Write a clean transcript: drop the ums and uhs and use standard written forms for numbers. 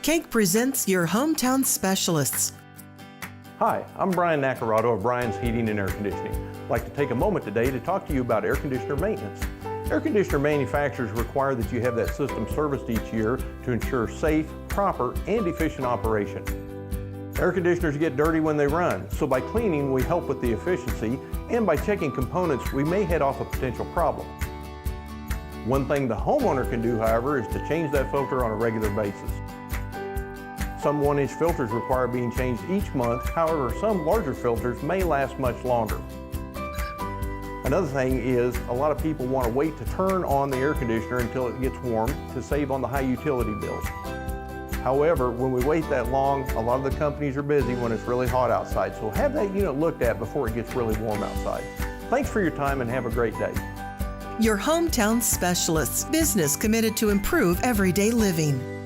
Cake presents your hometown specialists. Hi, I'm Brian Nacarado of Bryans Heating and Air Conditioning. I'd like to take a moment today to talk to you about air conditioner maintenance. Air conditioner manufacturers require that you have that system serviced each year to ensure safe, proper, and efficient operation. Air conditioners get dirty when they run, so by cleaning we help with the efficiency, and by checking components we may head off a potential problem. One thing the homeowner can do, however, is to change that filter on a regular basis. Some 1-inch filters require being changed each month, however some larger filters may last much longer. Another thing is a lot of people want to wait to turn on the air conditioner until it gets warm to save on the high utility bills. However, when we wait that long, a lot of the companies are busy when it's really hot outside, so have that unit looked at before it gets really warm outside. Thanks for your time and have a great day. Your hometown specialists, business committed to improve everyday living.